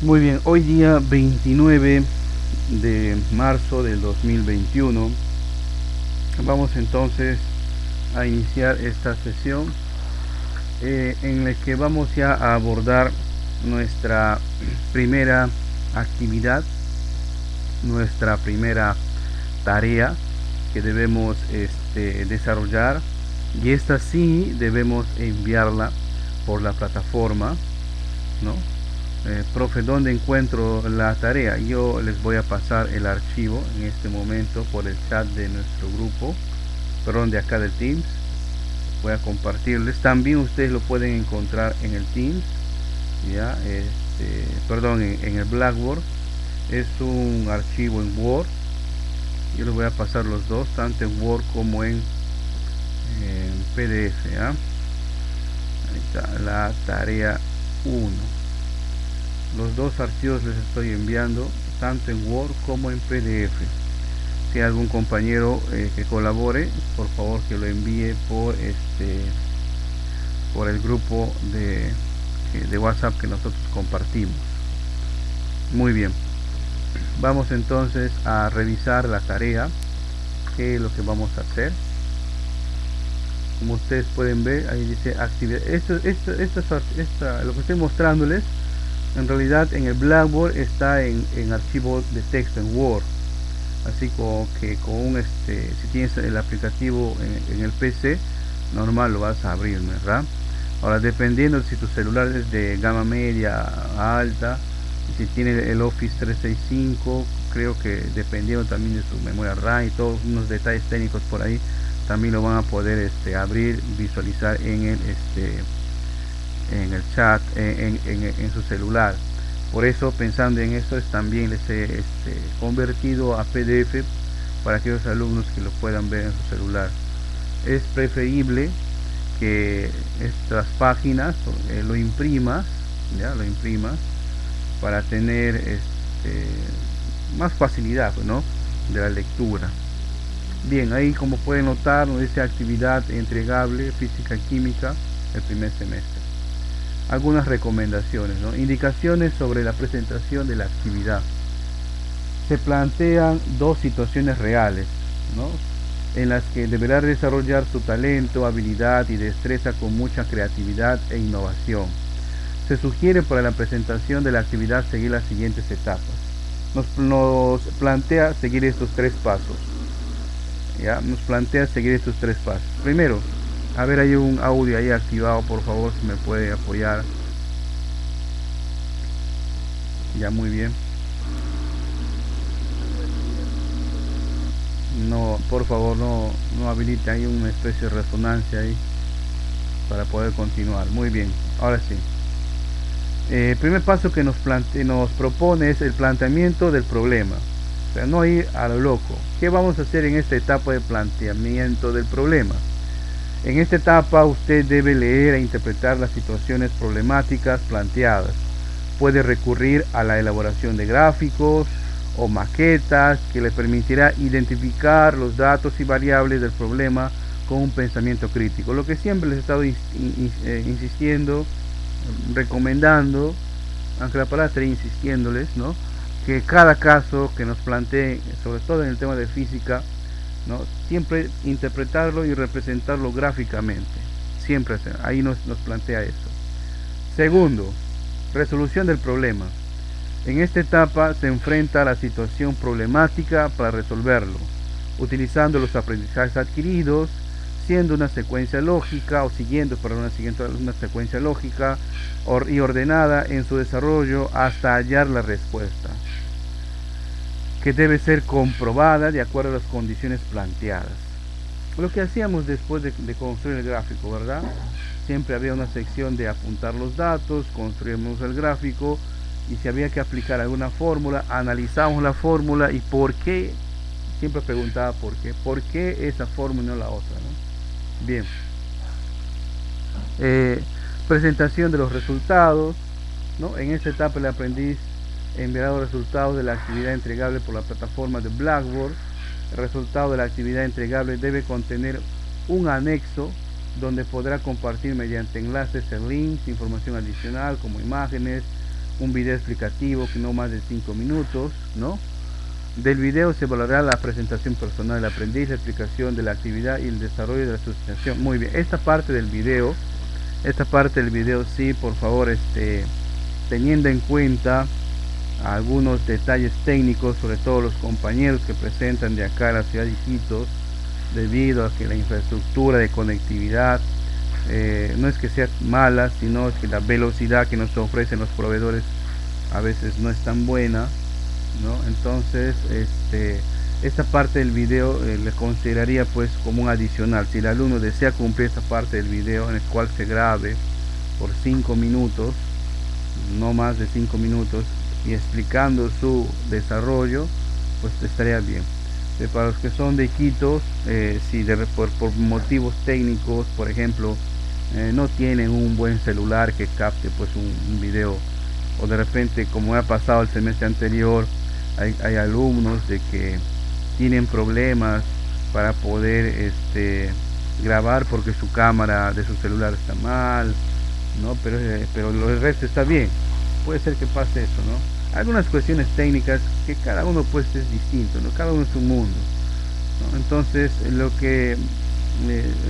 Muy bien, hoy día 29 de marzo del 2021 vamos entonces a iniciar esta sesión en la que vamos ya a abordar nuestra primera actividad, nuestra primera tarea que debemos desarrollar, y esta sí debemos enviarla por la plataforma, ¿no? Profe, ¿dónde encuentro la tarea? Yo les voy a pasar el archivo en este momento por el chat de nuestro grupo, perdón, de acá del Teams. Voy a compartirles. También ustedes lo pueden encontrar en el Teams, ya, perdón, en el Blackboard. Es un archivo en Word. Yo les voy a pasar los dos, tanto en Word como en PDF, ¿ya? Ahí está la tarea 1. Los dos archivos les estoy enviando tanto en Word como en PDF. Si hay algún compañero que colabore, por favor que lo envíe por el grupo de WhatsApp que nosotros compartimos. Muy bien, vamos entonces a revisar la tarea, que es lo que vamos a hacer. Como ustedes pueden ver, ahí dice actividad. Lo que estoy mostrándoles en realidad en el Blackboard está en archivo de texto en Word, así como que con si tienes el aplicativo en el PC normal lo vas a abrir, ¿verdad? Ahora, dependiendo si tu celular es de gama media a alta, y si tiene el Office 365, creo que dependiendo también de su memoria RAM y todos unos detalles técnicos por ahí, también lo van a poder abrir, visualizar en el chat, en su celular. Por eso, pensando en eso, también les he convertido a PDF para aquellos alumnos que lo puedan ver en su celular. Es preferible que estas páginas lo imprimas, ya lo imprimas, para tener más facilidad, ¿no?, de la lectura. Bien, ahí como pueden notar nos dice actividad entregable física y química el primer semestre. Algunas recomendaciones, ¿no? Indicaciones sobre la presentación de la actividad. Se plantean dos situaciones reales, ¿no?, en las que deberá desarrollar su talento, habilidad y destreza con mucha creatividad e innovación. Se sugiere para la presentación de la actividad seguir las siguientes etapas. Nos plantea seguir estos tres pasos. ¿Ya? Nos plantea seguir estos tres pasos. Primero, a ver, hay un audio ahí activado, por favor, si me puede apoyar. Ya, muy bien. No, por favor, no habilite, hay una especie de resonancia ahí para poder continuar. Muy bien, ahora sí. El primer paso que nos propone es el planteamiento del problema. O sea, no ir a lo loco. ¿Qué vamos a hacer en esta etapa de planteamiento del problema? En esta etapa usted debe leer e interpretar las situaciones problemáticas planteadas. Puede recurrir a la elaboración de gráficos o maquetas que le permitirá identificar los datos y variables del problema con un pensamiento crítico. Lo que siempre les he estado insistiendo, recomendando, aunque la palabra estaría insistiéndoles, ¿no?, que cada caso que nos planteen, sobre todo en el tema de física, ¿no?, siempre interpretarlo y representarlo gráficamente. Siempre ahí nos plantea eso. Segundo, resolución del problema. En esta etapa se enfrenta a la situación problemática para resolverlo, utilizando los aprendizajes adquiridos, siendo una secuencia lógica o siguiendo una secuencia lógica y ordenada en su desarrollo hasta hallar la respuesta, que debe ser comprobada de acuerdo a las condiciones planteadas. Lo que hacíamos después de construir el gráfico, ¿verdad? Siempre había una sección de apuntar los datos, construimos el gráfico, y si había que aplicar alguna fórmula, analizamos la fórmula y por qué, siempre preguntaba por qué esa fórmula y no la otra, ¿no? Bien. Presentación de los resultados, ¿no? En esta etapa el aprendiz enviará los resultados de la actividad entregable por la plataforma de Blackboard. El resultado de la actividad entregable debe contener un anexo donde podrá compartir mediante enlaces en links, información adicional como imágenes, un video explicativo que no más de 5 minutos, ¿no? Del video se valorará la presentación personal, el aprendiz, la explicación de la actividad y el desarrollo de la sustanciación. Muy bien, esta parte del video sí, por favor, teniendo en cuenta algunos detalles técnicos, sobre todo los compañeros que presentan de acá a la ciudad de Iquitos, debido a que la infraestructura de conectividad no es que sea mala, sino que la velocidad que nos ofrecen los proveedores a veces no es tan buena, ¿no? Entonces esta parte del video le consideraría pues como un adicional. Si el alumno desea cumplir esta parte del video en el cual se grabe por 5 minutos, no más de 5 minutos, y explicando su desarrollo, pues estaría bien. Para los que son de Iquitos, si por motivos técnicos, por ejemplo, no tienen un buen celular que capte pues un video, o de repente, como ha pasado el semestre anterior, hay alumnos de que tienen problemas para poder grabar porque su cámara de su celular está mal, ¿no? Pero el resto está bien. Puede ser que pase eso, ¿no? Algunas cuestiones técnicas que cada uno pues es distinto, ¿no? Cada uno es un mundo, ¿no? Entonces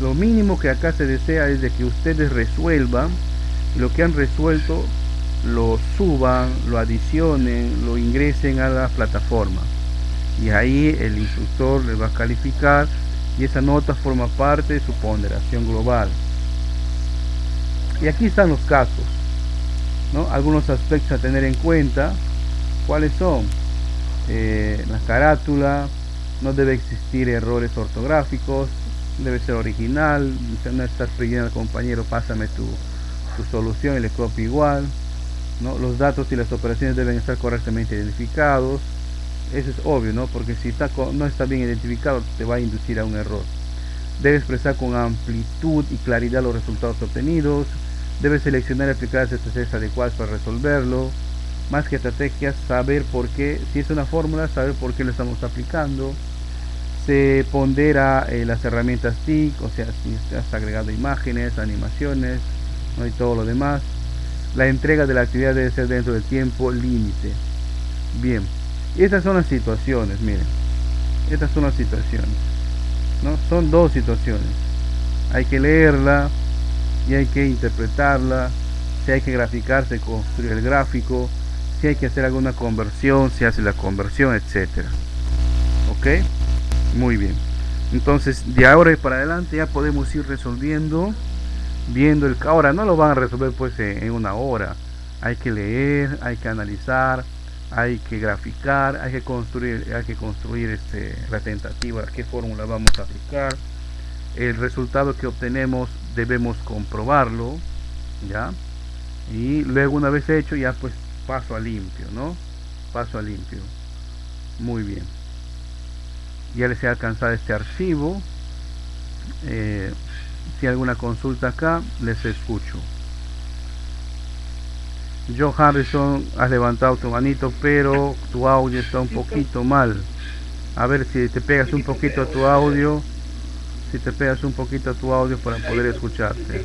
lo mínimo que acá se desea es de que ustedes resuelvan lo que han resuelto, lo suban, lo adicionen, lo ingresen a la plataforma, y ahí el instructor les va a calificar, y esa nota forma parte de su ponderación global. Y aquí están los casos, ¿no? Algunos aspectos a tener en cuenta. ¿Cuáles son? La carátula, no debe existir errores ortográficos, debe ser original, no estás pidiendo al compañero pásame tu solución y le copio igual, ¿no? Los datos y las operaciones deben estar correctamente identificados. Eso es obvio, ¿no? Porque si no está bien identificado, te va a inducir a un error. Debe expresar con amplitud y claridad los resultados obtenidos. Debe seleccionar y aplicar las estrategias adecuadas para resolverlo. Más que estrategias, saber por qué. Si es una fórmula, saber por qué lo estamos aplicando. Se pondera las herramientas TIC, o sea, si has agregado imágenes, animaciones, ¿no? Y todo lo demás. La entrega de la actividad debe ser dentro del tiempo límite. Bien, estas son las situaciones, miren. Estas son las situaciones, ¿no? Son dos situaciones. Hay que leerla y hay que interpretarla. Si hay que graficar, se construye el gráfico. Si hay que hacer alguna conversión, se hace la conversión, etcétera. ¿Ok? Muy bien. Entonces, de ahora y para adelante ya podemos ir resolviendo, viendo ahora no lo van a resolver pues en una hora. Hay que leer, hay que analizar, hay que graficar, hay que construir la tentativa, qué fórmula vamos a aplicar. El resultado que obtenemos debemos comprobarlo, ¿ya? Y luego, una vez hecho, ya pues paso a limpio, ¿no? Paso a limpio. Muy bien. Ya les he alcanzado este archivo. Si hay alguna consulta acá, les escucho. John Harrison, has levantado tu manito, pero tu audio está un poquito mal. A ver si te pegas un poquito a tu audio. Si te pegas un poquito a tu audio para poder escucharte.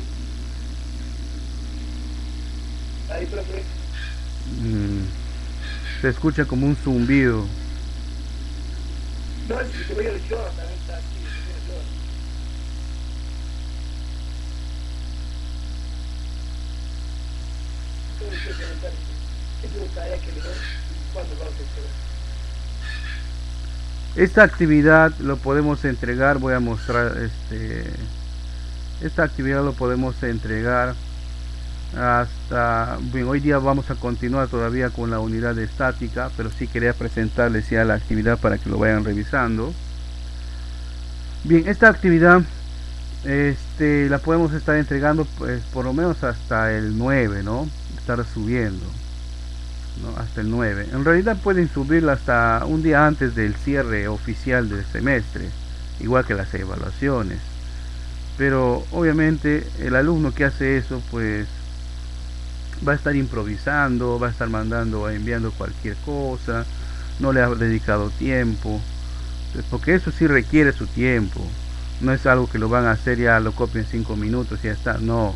Se escucha como un zumbido. No, si te voy a también está así, esta actividad lo podemos entregar, voy a mostrar esta actividad lo podemos entregar hasta, bien, hoy día vamos a continuar todavía con la unidad de estática, pero sí quería presentarles ya la actividad para que lo vayan revisando. Bien, esta actividad la podemos estar entregando pues por lo menos hasta el 9, ¿no? Estar subiendo, ¿no? Hasta el 9. En realidad pueden subirla hasta un día antes del cierre oficial del semestre, igual que las evaluaciones. Pero obviamente el alumno que hace eso pues va a estar improvisando, va a estar enviando cualquier cosa, no le ha dedicado tiempo, porque eso sí requiere su tiempo. No es algo que lo van a hacer, ya lo copien 5 minutos y ya está, no.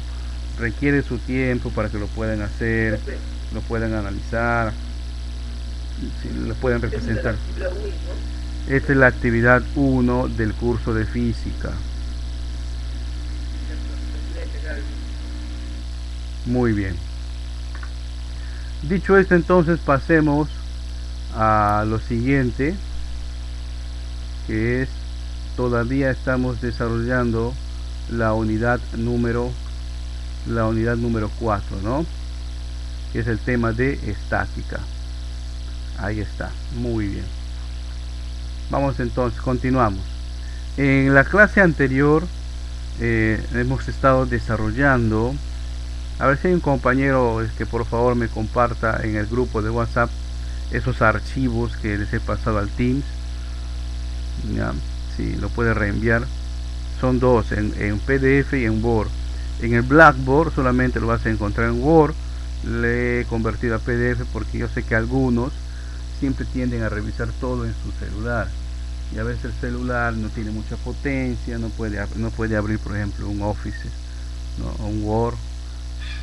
requiere su tiempo para que lo puedan hacer, lo puedan analizar, lo puedan representar. Esta es la actividad 1 del curso de física. Muy bien. Dicho esto, entonces pasemos a lo siguiente, que es, todavía estamos desarrollando la unidad número 4, ¿no? Que es el tema de estática. Ahí está, muy bien. Vamos entonces, continuamos. En la clase anterior hemos estado desarrollando, a ver si hay un compañero que por favor me comparta en el grupo de WhatsApp esos archivos que les he pasado al Teams. Ya, si lo puede reenviar. Son dos, en PDF y en Word. En el Blackboard solamente lo vas a encontrar en Word. Le he convertido a PDF porque yo sé que algunos siempre tienden a revisar todo en su celular, y a veces el celular no tiene mucha potencia, no puede abrir, por ejemplo, un Office, ¿no? O un Word,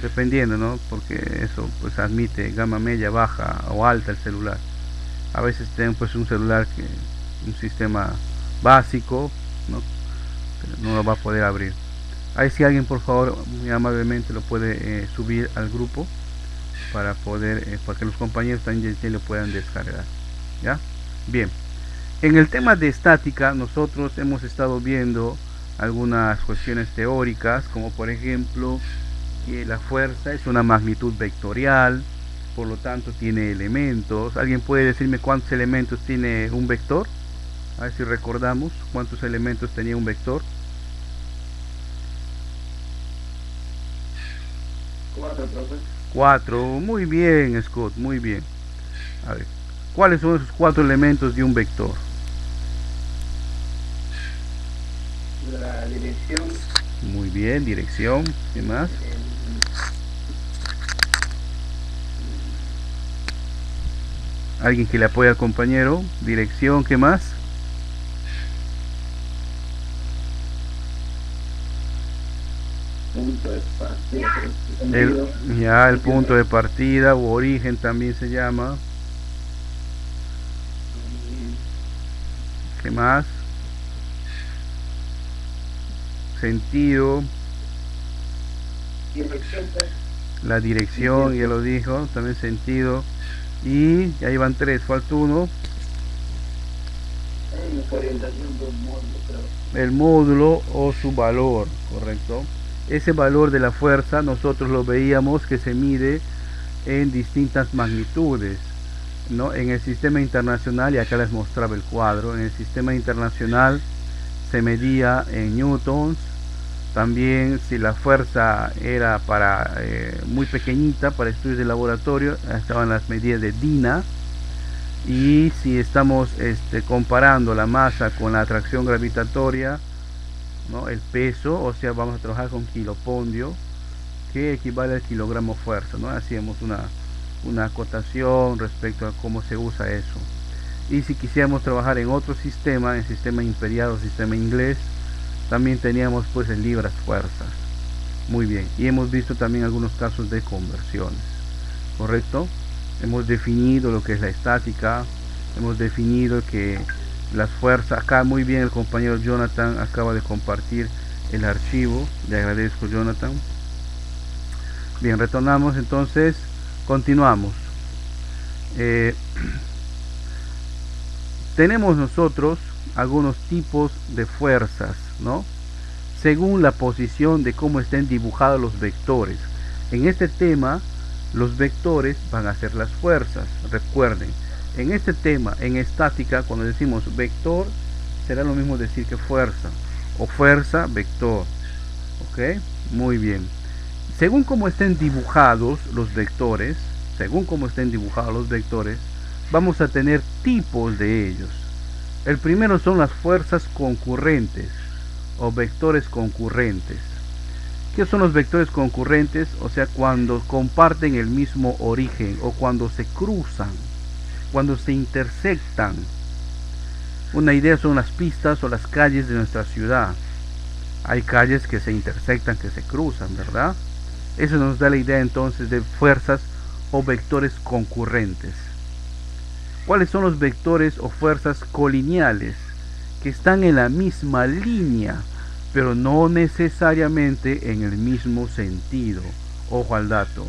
dependiendo, ¿no? Porque eso pues admite gama media, baja o alta el celular. A veces tienen pues un celular que un sistema básico, ¿no? No lo va a poder abrir. Ahí si alguien por favor muy amablemente lo puede subir al grupo para poder para que los compañeros también lo puedan descargar. ¿Ya? Bien. En el tema de estática nosotros hemos estado viendo algunas cuestiones teóricas, como por ejemplo que la fuerza es una magnitud vectorial, por lo tanto tiene elementos. ¿Alguien puede decirme cuántos elementos tiene un vector? A ver si recordamos cuántos elementos tenía un vector. 4, profe. 4, muy bien, Scott, muy bien. A ver, ¿cuáles son esos 4 elementos de un vector? La dirección. Muy bien, dirección. ¿Qué más? Alguien que le apoye al compañero. Dirección, ¿qué más? Punto de partida. El punto de partida u origen también se llama. ¿Qué más? Sentido. Dirección. La dirección, ya lo dijo, también sentido. Y ahí van 3, falta uno. Orientación del módulo, creo. El módulo o su valor, correcto. Ese valor de la fuerza nosotros lo veíamos que se mide en distintas magnitudes, ¿no? En el sistema internacional, y acá les mostraba el cuadro, en el sistema internacional se medía en newtons. También si la fuerza era para muy pequeñita, para estudios de laboratorio, estaban las medidas de DINA. Y si estamos comparando la masa con la atracción gravitatoria, ¿no? El peso, o sea, vamos a trabajar con kilopondio, que equivale al kilogramo fuerza, ¿no? Hacíamos una acotación respecto a cómo se usa eso. Y si quisiéramos trabajar en otro sistema, en sistema imperial o sistema inglés, también teníamos pues en libras fuerzas. Muy bien, y hemos visto también algunos casos de conversiones, ¿correcto? Hemos definido lo que es la estática, hemos definido que las fuerzas, acá muy bien el compañero Jonathan acaba de compartir el archivo, le agradezco, Jonathan. Bien, retornamos entonces, continuamos. Tenemos nosotros algunos tipos de fuerzas, ¿no? Según la posición de cómo estén dibujados los vectores. En este tema, los vectores van a ser las fuerzas. Recuerden, en este tema, en estática, cuando decimos vector, será lo mismo decir que fuerza, o fuerza, vector. ¿Ok? Muy bien. Según cómo estén dibujados los vectores, vamos a tener tipos de ellos. El primero son las fuerzas concurrentes o vectores concurrentes. ¿Qué son los vectores concurrentes? O sea, cuando comparten el mismo origen o cuando se cruzan, cuando se intersectan. Una idea son las pistas o las calles de nuestra ciudad. Hay calles que se intersectan, que se cruzan, ¿verdad? Eso nos da la idea entonces de fuerzas o vectores concurrentes. ¿Cuáles son los vectores o fuerzas colineales? Que están en la misma línea, pero no necesariamente en el mismo sentido. Ojo al dato.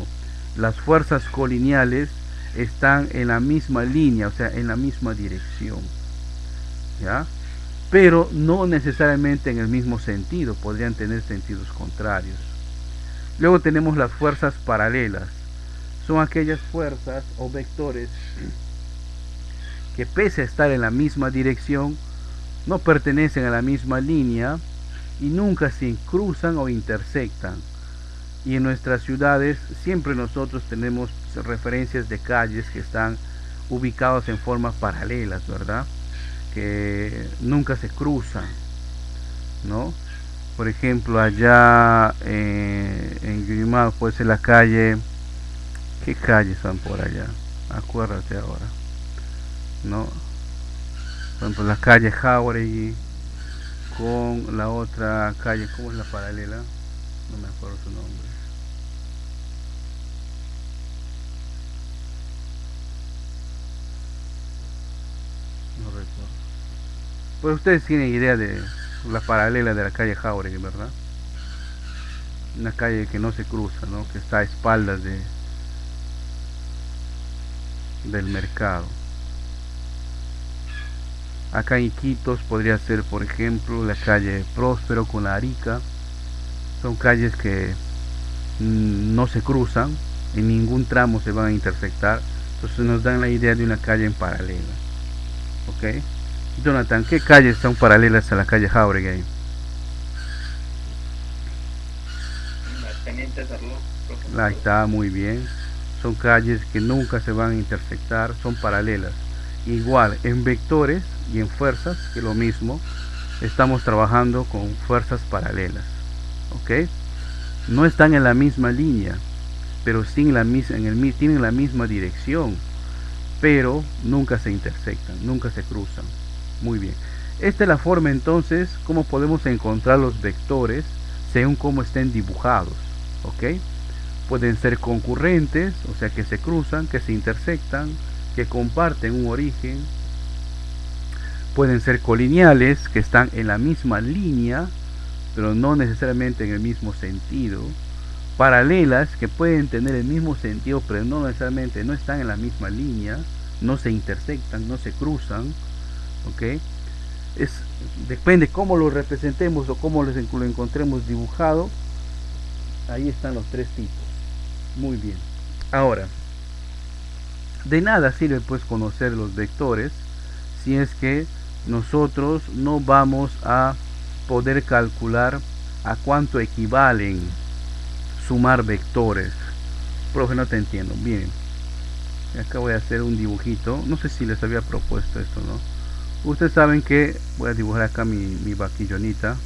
Las fuerzas colineales están en la misma línea, o sea, en la misma dirección, ¿ya? Pero no necesariamente en el mismo sentido, podrían tener sentidos contrarios. Luego tenemos las fuerzas paralelas. Son aquellas fuerzas o vectores que pese a estar en la misma dirección, no pertenecen a la misma línea y nunca se cruzan o intersectan. Y en nuestras ciudades siempre nosotros tenemos referencias de calles que están ubicadas en formas paralelas, ¿verdad? Que nunca se cruzan, ¿no? Por ejemplo, allá en Yurimá, pues en la calle, ¿qué calles son por allá? Acuérdate ahora, ¿no? Por ejemplo, la calle Jauregui con la otra calle, ¿cómo es la paralela? No me acuerdo su nombre. No recuerdo. Pues ustedes tienen idea de la paralela de la calle Jauregui, ¿verdad? Una calle que no se cruza, ¿no? Que está a espaldas del mercado. Acá en Iquitos podría ser, por ejemplo, la calle Próspero con la Arica. Son calles que no se cruzan, en ningún tramo se van a intersectar, entonces nos dan la idea de una calle en paralela. ¿Ok? Jonathan, ¿qué calles son paralelas a la calle Jauregui ahí? Ahí está, muy bien. Son calles que nunca se van a intersectar, son paralelas. Igual, en vectores y en fuerzas, que es lo mismo, estamos trabajando con fuerzas paralelas. ¿Ok? No están en la misma línea, pero sí tienen la misma dirección, pero nunca se intersectan, nunca se cruzan. Muy bien. Esta es la forma entonces como podemos encontrar los vectores según cómo estén dibujados. ¿Ok? Pueden ser concurrentes, o sea que se cruzan, que se intersectan, que comparten un origen. Pueden ser colineales, que están en la misma línea, pero no necesariamente en el mismo sentido. Paralelas, que pueden tener el mismo sentido, pero no necesariamente no están en la misma línea, no se intersectan, no se cruzan. ¿Ok? Depende cómo lo representemos o cómo lo encontremos dibujado. Ahí están los tres tipos. Muy bien. Ahora, de nada sirve pues conocer los vectores si es que nosotros no vamos a poder calcular a cuánto equivalen sumar vectores. Profe, no te entiendo. Bien, acá voy a hacer un dibujito. No sé si les había propuesto esto, ¿no? Ustedes saben que voy a dibujar acá mi vaquillonita,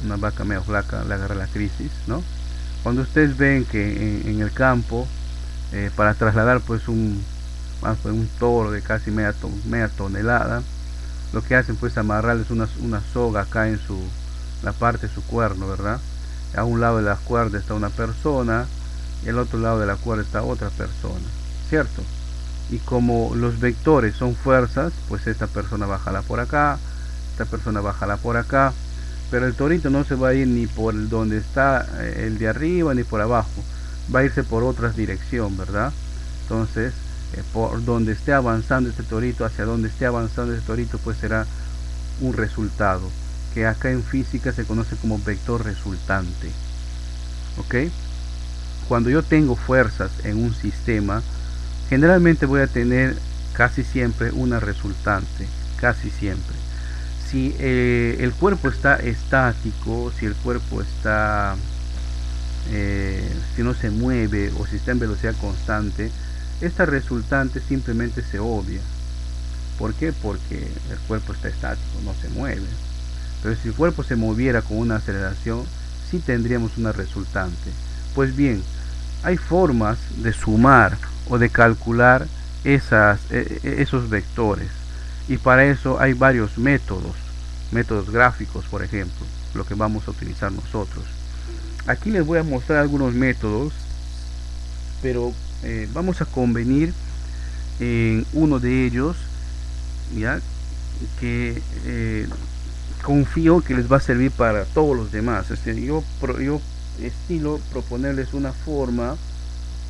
una vaca medio flaca, le agarra la crisis, ¿no? Cuando ustedes ven que en el campo, para trasladar pues un toro de casi media tonelada, lo que hacen pues amarrarles una soga acá en la parte de su cuerno, ¿verdad? A un lado de la cuerda está una persona y al otro lado de la cuerda está otra persona, ¿cierto? Y como los vectores son fuerzas, pues esta persona bájala por acá, esta persona bájala por acá, pero el torito no se va a ir ni por donde está el de arriba ni por abajo, va a irse por otra dirección, ¿verdad? Entonces, por donde esté avanzando este torito, hacia donde esté avanzando este torito, pues será un resultado, que acá en física se conoce como vector resultante. ¿Ok? Cuando yo tengo fuerzas en un sistema, generalmente voy a tener casi siempre una resultante, casi siempre. Si el cuerpo está estático, si el cuerpo está, si no se mueve o si está en velocidad constante, esta resultante simplemente se obvia. ¿Por qué? Porque el cuerpo está estático, no se mueve. Pero si el cuerpo se moviera con una aceleración, sí tendríamos una resultante. Pues bien, hay formas de sumar o de calcular esos vectores, y para eso hay varios métodos gráficos, por ejemplo, lo que vamos a utilizar nosotros. Aquí les voy a mostrar algunos métodos, pero vamos a convenir en uno de ellos, ya que confío que les va a servir para todos los demás. Yo estilo proponerles una forma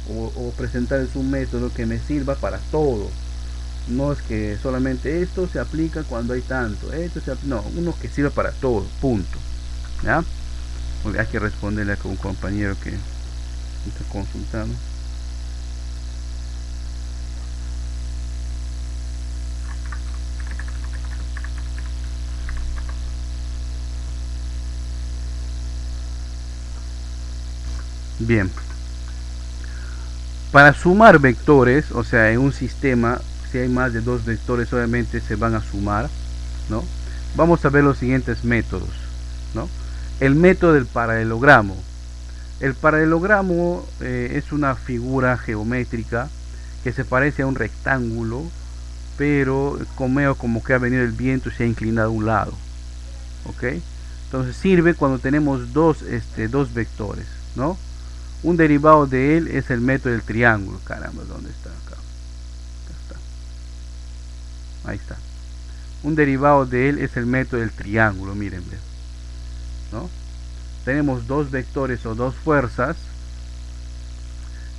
o presentarles un método que me sirva para todo. No es que solamente esto se aplica cuando hay tanto, no, uno que sirva para todo, punto. ¿Ya? Porque hay que responderle a un compañero que está consultando. Bien, para sumar vectores, o sea, en un sistema, si hay más de dos vectores, obviamente se van a sumar, ¿no? Vamos a ver los siguientes métodos, ¿no? El método del paralelogramo. El paralelogramo es una figura geométrica que se parece a un rectángulo, pero como que ha venido el viento y se ha inclinado a un lado, ¿ok? Entonces sirve cuando tenemos dos vectores, ¿no? Un derivado de él es el método del triángulo. Caramba, ¿dónde está? Acá está. Ahí está. Un derivado de él es el método del triángulo, miren, ¿no? Tenemos dos vectores o dos fuerzas,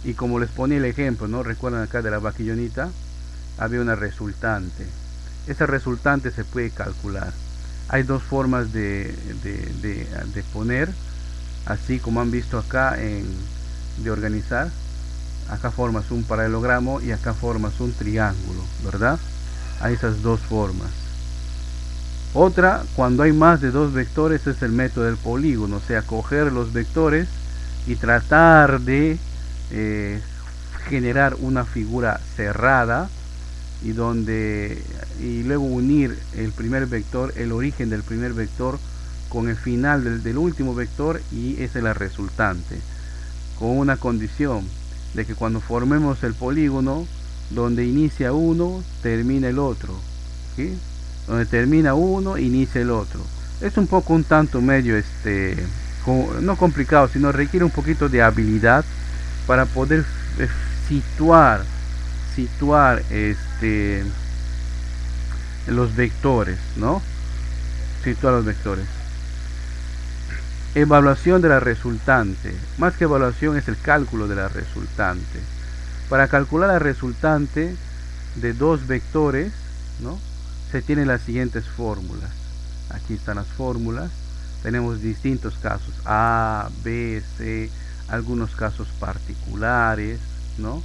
y como les ponía el ejemplo, ¿no? Recuerdan acá de la vaquillonita, había una resultante. Esa resultante se puede calcular. Hay dos formas de poner, así como han visto acá de organizar. Acá formas un paralelogramo y acá formas un triángulo, ¿verdad? Hay esas dos formas. Otra, cuando hay más de dos vectores, es el método del polígono, o sea, coger los vectores y tratar de generar una figura cerrada y luego unir el primer vector, el origen del primer vector con el final del último vector, y esa es la resultante, con una condición de que cuando formemos el polígono, donde inicia uno termina el otro, ¿sí? Donde termina uno inicia el otro. Es un tanto medio no complicado, sino requiere un poquito de habilidad para poder situar los vectores, ¿no? Situar los vectores. Evaluación de la resultante. Más que evaluación, es el cálculo de la resultante. Para calcular la resultante de dos vectores, ¿no?, se tienen las siguientes fórmulas. Aquí están las fórmulas. Tenemos distintos casos: A, B, C, algunos casos particulares, ¿no?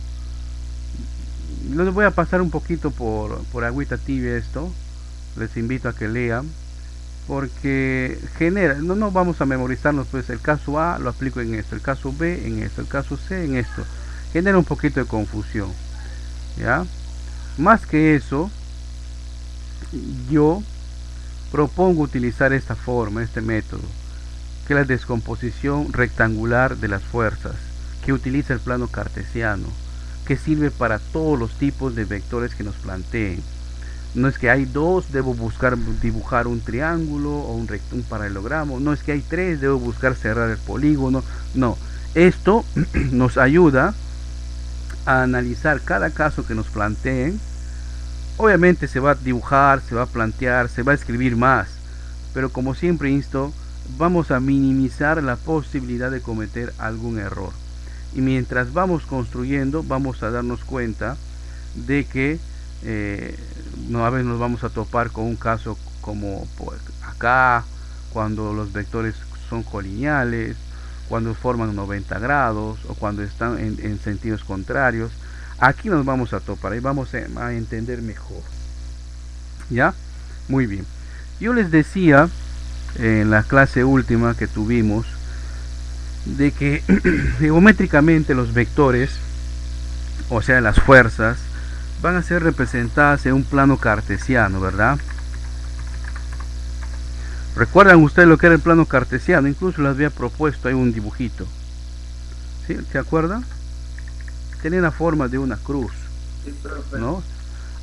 Les voy a pasar un poquito por agüita tibia esto. Les invito a que lean, porque no vamos a memorizarnos. Pues el caso A lo aplico en esto, el caso B en esto, el caso C en esto. Genera un poquito de confusión, ¿ya? Más que eso, yo propongo utilizar esta forma, este método, que es la descomposición rectangular de las fuerzas, que utiliza el plano cartesiano, que sirve para todos los tipos de vectores que nos planteen. No es que hay dos, debo buscar dibujar un triángulo o un paralelogramo. No es que hay tres, debo buscar cerrar el polígono. No, esto nos ayuda a analizar cada caso que nos planteen. Obviamente se va a dibujar, se va a plantear, se va a escribir más, pero como siempre insto, vamos a minimizar la posibilidad de cometer algún error. Y mientras vamos construyendo, vamos a darnos cuenta de que a veces nos vamos a topar con un caso como acá, cuando los vectores son colineales, cuando forman 90 grados o cuando están en sentidos contrarios. Aquí nos vamos a topar y vamos a entender mejor. ¿Ya? Muy bien. Yo les decía en la clase última que tuvimos de que geométricamente los vectores, o sea, las fuerzas, van a ser representadas en un plano cartesiano, ¿verdad? ¿Recuerdan ustedes lo que era el plano cartesiano? Incluso les había propuesto ahí un dibujito. ¿Sí? ¿Se acuerdan? Tiene la forma de una cruz, ¿no?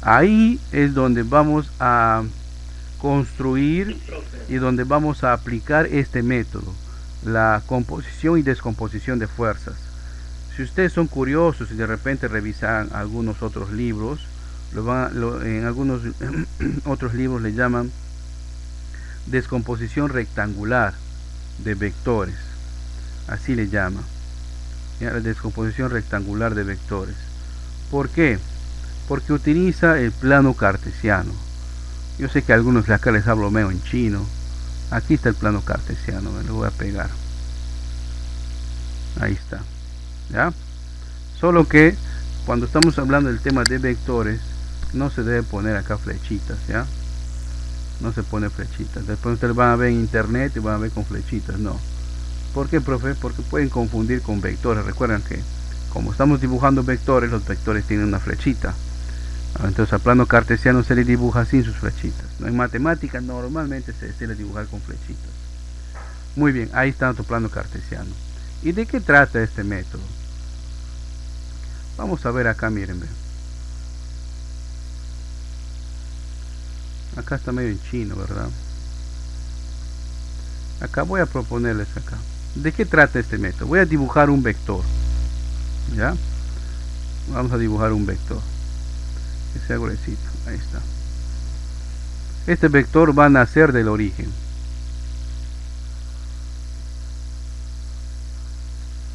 Ahí es donde vamos a construir y donde vamos a aplicar este método. la composición y descomposición de fuerzas. Si ustedes son curiosos y de repente revisan algunos otros libros, en algunos otros libros le llaman descomposición rectangular de vectores, así le llaman, ¿ya? La descomposición rectangular de vectores. ¿Por qué? Porque utiliza el plano cartesiano. Yo sé que a algunos de acá les hablo medio en chino. Aquí está el plano cartesiano, me lo voy a pegar. Ahí está, ¿ya? Solo que cuando estamos hablando del tema de vectores, no se debe poner acá flechitas, ¿ya? No se pone flechitas. Después ustedes van a ver en internet y van a ver con flechitas, no. ¿Por qué, profe? Porque pueden confundir con vectores. Recuerden que como estamos dibujando vectores, los vectores tienen una flechita. Entonces al plano cartesiano se le dibuja sin sus flechitas. En matemáticas normalmente se suele dibujar con flechitas. Muy bien, ahí está nuestro plano cartesiano. ¿Y de qué trata este método? Vamos a ver acá, miren. Acá está medio en chino, ¿verdad? Acá voy a proponerles acá. ¿De qué trata este método? Voy a dibujar un vector. ¿Ya? Vamos a dibujar un vector. Que sea gruesito. Ahí está. Este vector va a nacer del origen.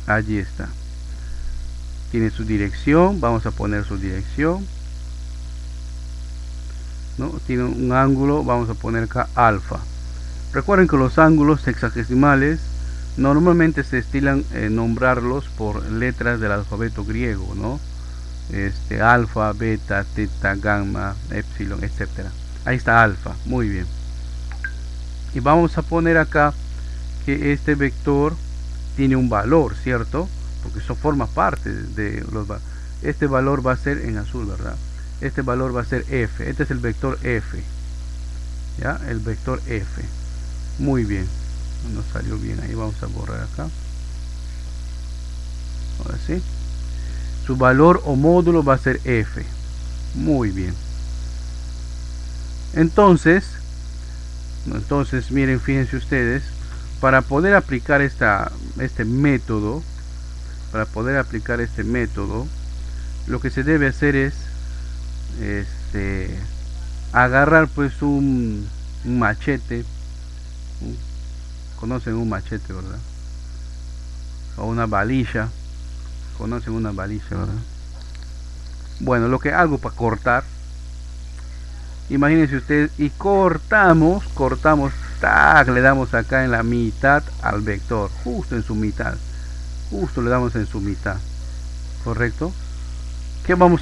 Allí está. Tiene su dirección. Vamos a poner su dirección, ¿no? Tiene un ángulo. Vamos a poner acá alfa. Recuerden que los ángulos sexagesimales normalmente se estilan nombrarlos por letras del alfabeto griego, ¿no? Alfa, beta, teta, gamma, epsilon, etcétera. Ahí está alfa, muy bien. Y vamos a poner acá que este vector tiene un valor, ¿cierto? Porque eso forma parte de los valores. Este valor va a ser en azul, ¿verdad? Este valor va a ser f. Este es el vector f, ¿ya? El vector f. Muy bien. No salió bien, ahí vamos a borrar acá. Ahora sí. Su valor o módulo va a ser f. Muy bien. Entonces miren, fíjense ustedes, para poder aplicar este método, lo que se debe hacer es agarrar pues un machete. Conocen un machete, ¿verdad? O una balilla. Conocen una balilla, ¿verdad? Bueno, algo para cortar. Imagínense ustedes, y cortamos, tac, le damos acá en la mitad al vector, justo en su mitad, justo le damos en su mitad, ¿correcto? ¿Qué vamos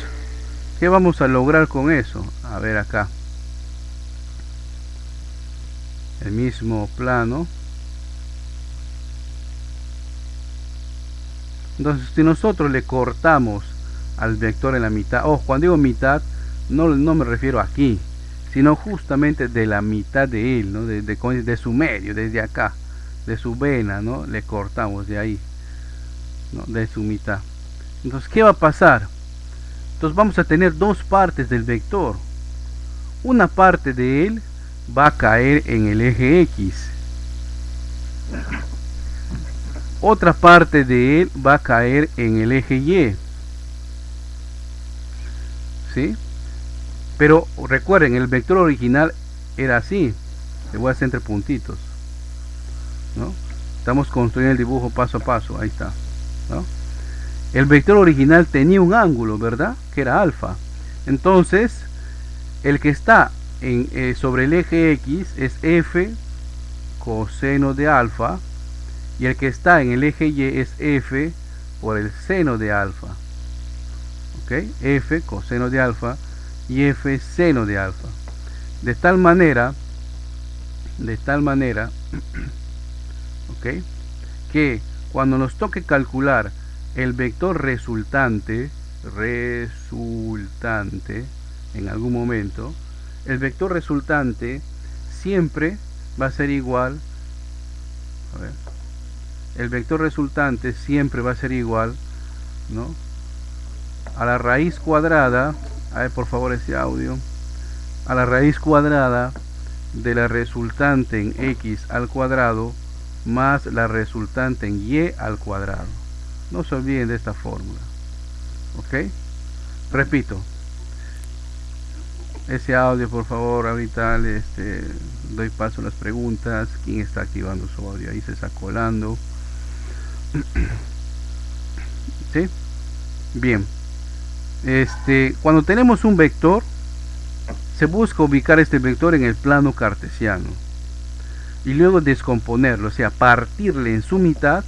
a lograr con eso? A ver acá, el mismo plano. Entonces, si nosotros le cortamos al vector en la mitad, cuando digo mitad, no me refiero aquí, sino justamente de la mitad de él, ¿no? De su medio, desde acá, de su vena, ¿no? Le cortamos de ahí, ¿no? De su mitad. Entonces, ¿qué va a pasar? Entonces vamos a tener dos partes del vector. Una parte de él va a caer en el eje X. Otra parte de él va a caer en el eje Y. ¿Sí? Pero recuerden, el vector original era así. Le voy a hacer entre puntitos, ¿no? Estamos construyendo el dibujo paso a paso. Ahí está, ¿no? El vector original tenía un ángulo, ¿verdad? Que era alfa. Entonces, el que está sobre el eje X es f coseno de alfa. Y el que está en el eje Y es f por el seno de alfa. ¿Ok? F coseno de alfa y f seno de alfa. De tal manera, ¿ok? Que cuando nos toque calcular el vector resultante en algún momento, el vector resultante siempre va a ser igual, a ver, el vector resultante siempre va a ser igual, ¿no? A la raíz cuadrada, a ver por favor ese audio, a la raíz cuadrada de la resultante en x al cuadrado más la resultante en y al cuadrado. No se olviden de esta fórmula. ¿Ok? Repito. Ese audio, por favor, ahorita doy paso a las preguntas. ¿Quién está activando su audio? Ahí se está colando. ¿Sí? Bien. Cuando tenemos un vector, se busca ubicar este vector en el plano cartesiano y luego descomponerlo, o sea, partirle en su mitad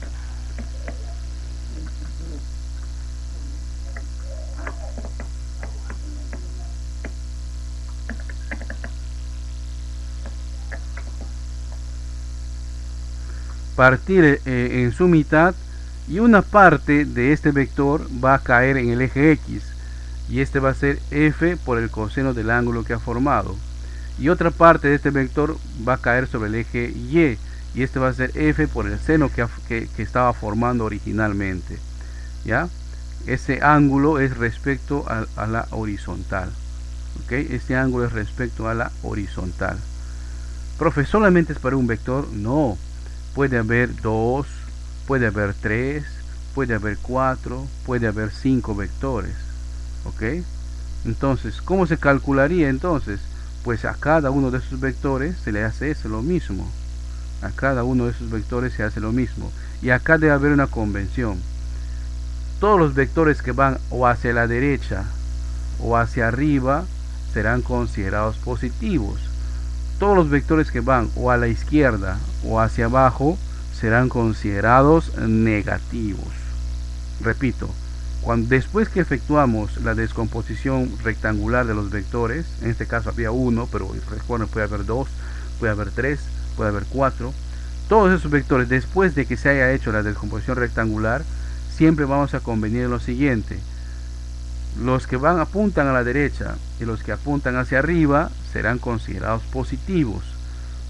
en su mitad, y una parte de este vector va a caer en el eje X y este va a ser f por el coseno del ángulo que ha formado, y otra parte de este vector va a caer sobre el eje Y y este va a ser f por el seno que estaba formando originalmente. ¿Ya? Ese ángulo es respecto a la horizontal. ¿Ok? Este ángulo es respecto a la horizontal. Profe, ¿solamente es para un vector? No. Puede haber 2, puede haber 3, puede haber 4, puede haber 5 vectores. ¿Ok? Entonces, ¿cómo se calcularía entonces? Pues a cada uno de esos vectores se le hace lo mismo. A cada uno de esos vectores se hace lo mismo. Y acá debe haber una convención. Todos los vectores que van o hacia la derecha o hacia arriba serán considerados positivos. Todos los vectores que van o a la izquierda o hacia abajo serán considerados negativos. Repito, después que efectuamos la descomposición rectangular de los vectores, en este caso había uno, pero recuerden, puede haber 2, puede haber 3, puede haber 4. Todos esos vectores, después de que se haya hecho la descomposición rectangular, siempre vamos a convenir en lo siguiente: los que apuntan a la derecha y los que apuntan hacia arriba serán considerados positivos.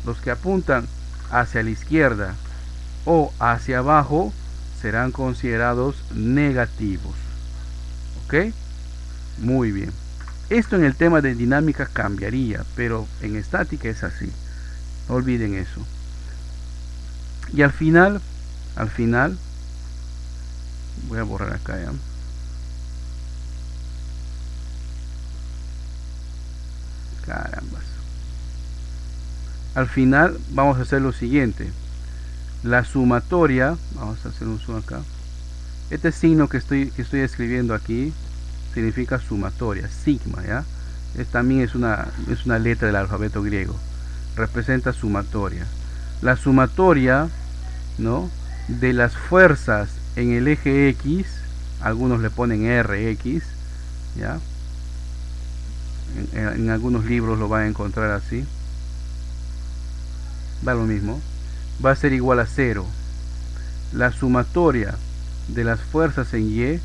Los que apuntan hacia la izquierda o hacia abajo serán considerados negativos. ¿Ok? Muy bien. Esto en el tema de dinámica cambiaría, pero en estática es así. No olviden eso. Y al final, voy a borrar acá ya. Carambas. Al final vamos a hacer lo siguiente: la sumatoria, vamos a hacer un zoom acá. Este signo que estoy escribiendo aquí significa sumatoria, sigma, ¿ya? También es una letra del alfabeto griego, representa sumatoria. La sumatoria, ¿no?, de las fuerzas en el eje X, algunos le ponen Rx, ¿ya? En algunos libros lo van a encontrar así, da lo mismo, va a ser igual a 0. La sumatoria de las fuerzas en Y,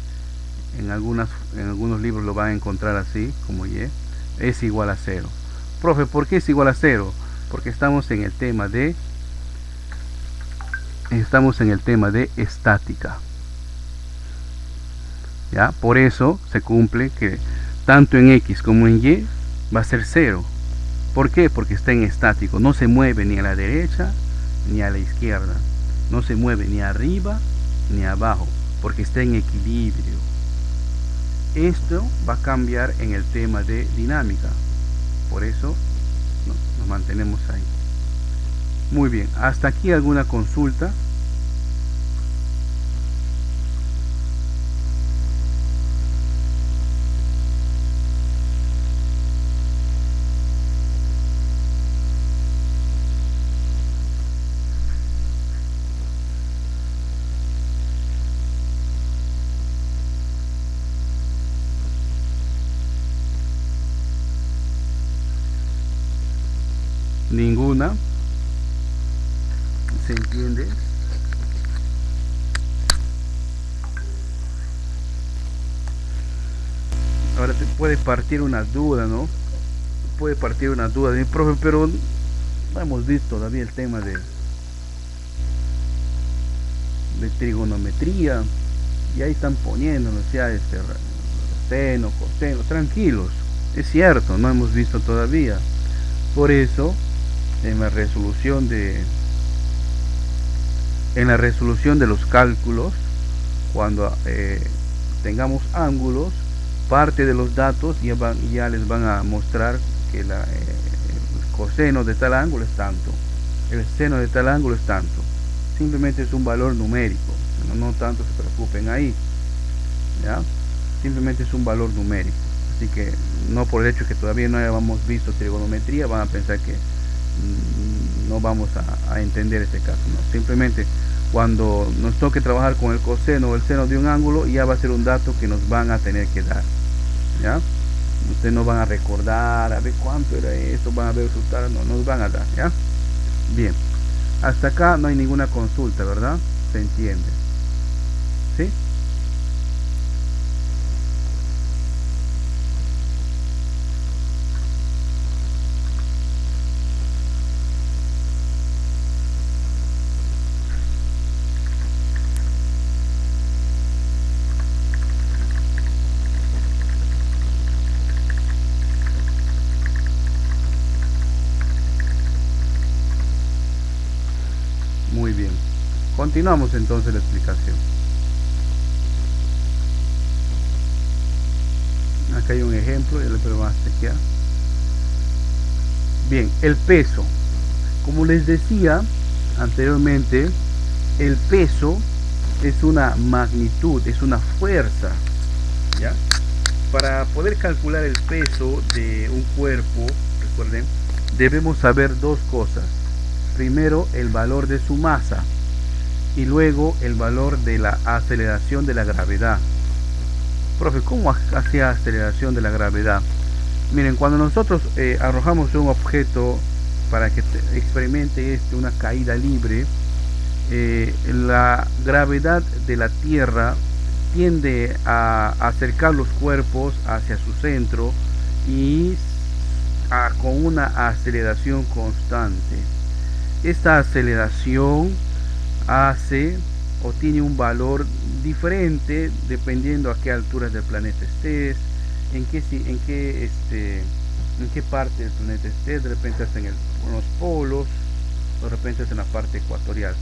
en algunos libros lo van a encontrar así, como Y, es igual a 0. Profe, ¿por qué es igual a 0? Porque estamos en el tema de estática. ¿Ya? Por eso se cumple que tanto en X como en Y va a ser 0. ¿Por qué? Porque está en estático, no se mueve ni a la derecha ni a la izquierda, no se mueve ni arriba ni abajo, porque está en equilibrio. Esto va a cambiar en el tema de dinámica, por eso nos mantenemos ahí. Muy bien, hasta aquí alguna consulta. Ninguna. ¿Se entiende? Ahora te puede partir una duda, ¿no? Puede partir una duda de mi profe, pero no hemos visto todavía el tema de trigonometría, y ahí están poniéndonos ya seno, coseno, tranquilos. Es cierto, no hemos visto todavía. Por eso, en la resolución de en la resolución de los cálculos, cuando tengamos ángulos, parte de los datos ya les van a mostrar que el coseno de tal ángulo es tanto, el seno de tal ángulo es tanto. Simplemente es un valor numérico, no tanto se preocupen ahí, ¿ya? Simplemente es un valor numérico. Así que no por el hecho que todavía no hayamos visto trigonometría van a pensar que no vamos a entender ese caso, no. Simplemente cuando nos toque trabajar con el coseno o el seno de un ángulo, ya va a ser un dato que nos van a tener que dar, ¿ya? Ustedes no van a recordar, a ver cuánto era esto, van a ver resultados, no, nos van a dar, ¿ya? Bien, hasta acá no hay ninguna consulta, ¿verdad? ¿Se entiende? ¿Sí? Muy bien. Continuamos entonces la explicación. Acá hay un ejemplo, ya le puedo más chequear. Bien, el peso. Como les decía anteriormente, el peso es una magnitud, es una fuerza, ¿ya? Para poder calcular el peso de un cuerpo, recuerden, debemos saber dos cosas. Primero, el valor de su masa y luego el valor de la aceleración de la gravedad. Profe, ¿cómo hacía aceleración de la gravedad? Miren, cuando nosotros arrojamos un objeto para que experimente una caída libre, la gravedad de la Tierra tiende a acercar los cuerpos hacia su centro y con una aceleración constante. Esta aceleración hace o tiene un valor diferente dependiendo a qué alturas del planeta estés, en qué parte del planeta estés. De repente estás en los polos, de repente estás en la parte ecuatorial.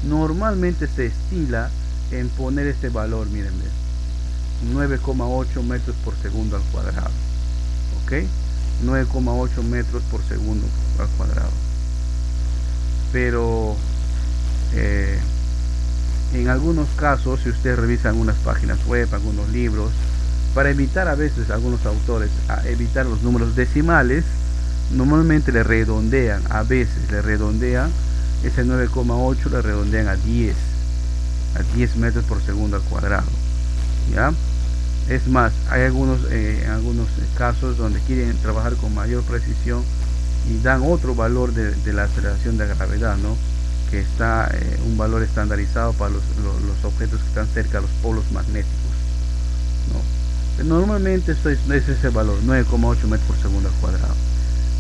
Normalmente se estila en poner este valor, miren, 9,8 metros por segundo al cuadrado, ¿ok? 9,8 metros por segundo al cuadrado. Pero en algunos casos, si ustedes revisan algunas páginas web, algunos libros, para evitar a veces algunos autores evitar los números decimales, normalmente le redondean, a veces le redondean ese 9,8, le redondean a 10 metros por segundo al cuadrado, ¿ya? Es más, hay algunos casos donde quieren trabajar con mayor precisión y dan otro valor de la aceleración de la gravedad, ¿no? Que está un valor estandarizado para los objetos que están cerca de los polos magnéticos, ¿no? Normalmente esto es ese valor, 9,8 metros por segundo al cuadrado,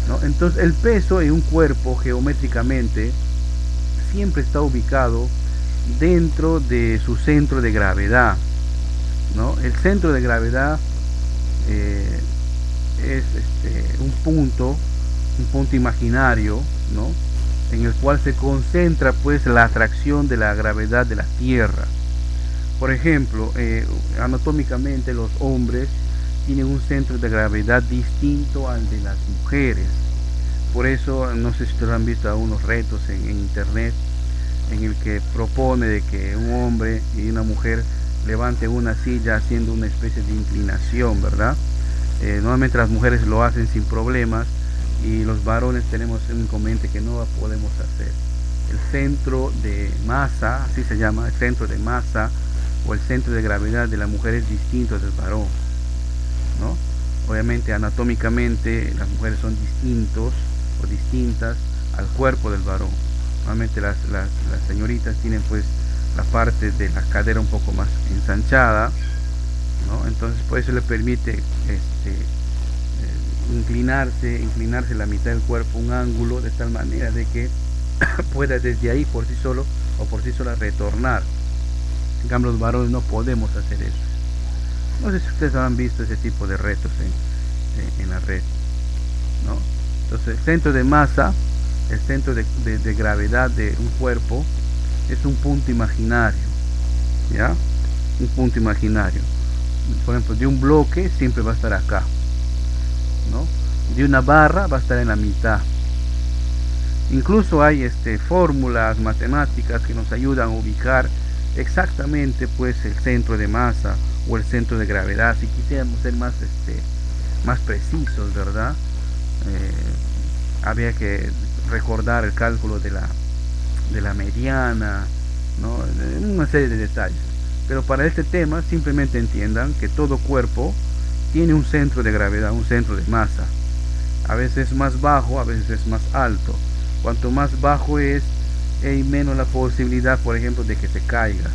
¿no? Entonces el peso en un cuerpo geométricamente siempre está ubicado dentro de su centro de gravedad, ¿no? El centro de gravedad es un punto imaginario, ¿no? En el cual se concentra pues la atracción de la gravedad de la Tierra. Por ejemplo, anatómicamente los hombres tienen un centro de gravedad distinto al de las mujeres. Por eso, no sé si ustedes han visto algunos retos en internet en el que propone de que un hombre y una mujer levante una silla haciendo una especie de inclinación, ¿verdad? Normalmente las mujeres lo hacen sin problemas y los varones tenemos un inconveniente que no podemos hacer. El centro de masa, así se llama, el centro de masa o el centro de gravedad de la mujer es distinto del varón, ¿no? Obviamente anatómicamente las mujeres son distintos o distintas al cuerpo del varón. Normalmente las señoritas tienen pues la parte de la cadera un poco más ensanchada, ¿no? Entonces por eso le permite inclinarse la mitad del cuerpo un ángulo de tal manera de que pueda desde ahí por sí solo o por sí sola retornar. En cambio los varones no podemos hacer eso. No sé si ustedes han visto ese tipo de retos en la red, ¿no? Entonces el centro de masa, el centro de gravedad de un cuerpo es un punto imaginario, ¿ya? Un punto imaginario. Por ejemplo, de un bloque siempre va a estar acá, ¿no? De una barra va a estar en la mitad. Incluso hay fórmulas matemáticas que nos ayudan a ubicar exactamente pues el centro de masa o el centro de gravedad, si quisiéramos ser más precisos, ¿verdad? Había que recordar el cálculo de la mediana, ¿no? Una serie de detalles. Pero para este tema simplemente entiendan que todo cuerpo tiene un centro de gravedad, un centro de masa. A veces es más bajo, a veces es más alto. Cuanto más bajo es, hay menos la posibilidad, por ejemplo, de que se caiga,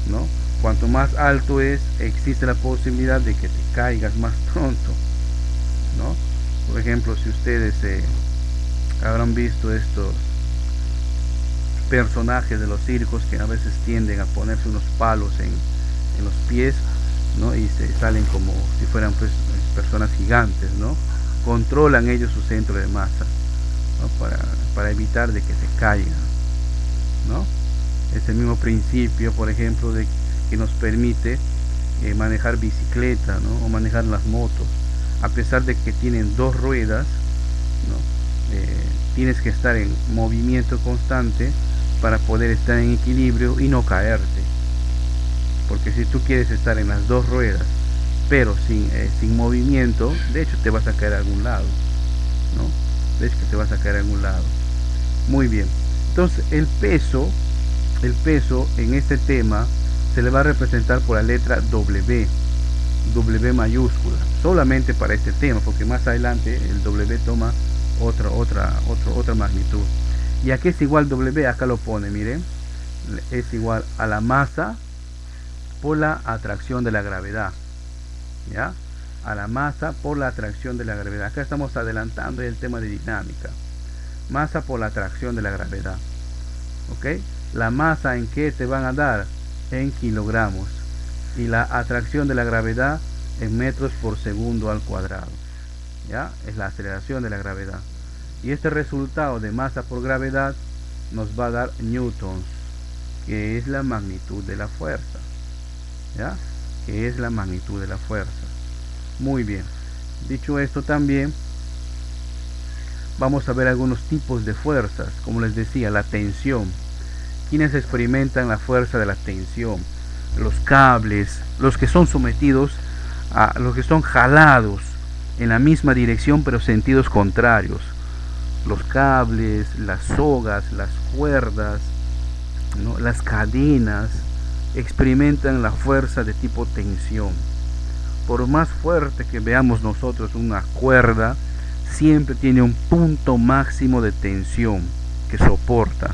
¿no? Cuanto más alto es, existe la posibilidad de que te caigas más pronto, ¿no? Por ejemplo, si ustedes habrán visto estos personajes de los circos que a veces tienden a ponerse unos palos en los pies, ¿no? Y se salen como si fueran pues personas gigantes, ¿no? Controlan ellos su centro de masa, ¿no? Para evitar de que se caigan, ¿no? Es el mismo principio, por ejemplo, que nos permite manejar bicicleta, ¿no? O manejar las motos. A pesar de que tienen dos ruedas, ¿no? Tienes que estar en movimiento constante para poder estar en equilibrio y no caerte. Porque si tú quieres estar en las dos ruedas, pero sin movimiento, de hecho te vas a caer a algún lado, ¿no? De hecho que te vas a caer a algún lado. Muy bien. Entonces el peso en este tema se le va a representar por la letra W mayúscula, solamente para este tema, porque más adelante el W toma otra magnitud. ¿Y a qué es igual W? Acá lo pone, miren, es igual a la masa por la atracción de la gravedad, ¿ya? A la masa por la atracción de la gravedad. Acá estamos adelantando el tema de dinámica. Masa por la atracción de la gravedad, ¿ok? La masa en qué te van a dar, en kilogramos, y la atracción de la gravedad en metros por segundo al cuadrado, ¿ya? Es la aceleración de la gravedad. Y este resultado de masa por gravedad nos va a dar newtons, que es la magnitud de la fuerza, ¿ya? Que es la magnitud de la fuerza. Muy bien. Dicho esto, también vamos a ver algunos tipos de fuerzas. Como les decía, la tensión. ¿Quiénes experimentan la fuerza de la tensión? Los cables, los que son sometidos a los que son jalados en la misma dirección pero sentidos contrarios. Los cables, las sogas, las cuerdas, ¿no? Las cadenas experimentan la fuerza de tipo tensión. Por más fuerte que veamos nosotros una cuerda, siempre tiene un punto máximo de tensión que soporta.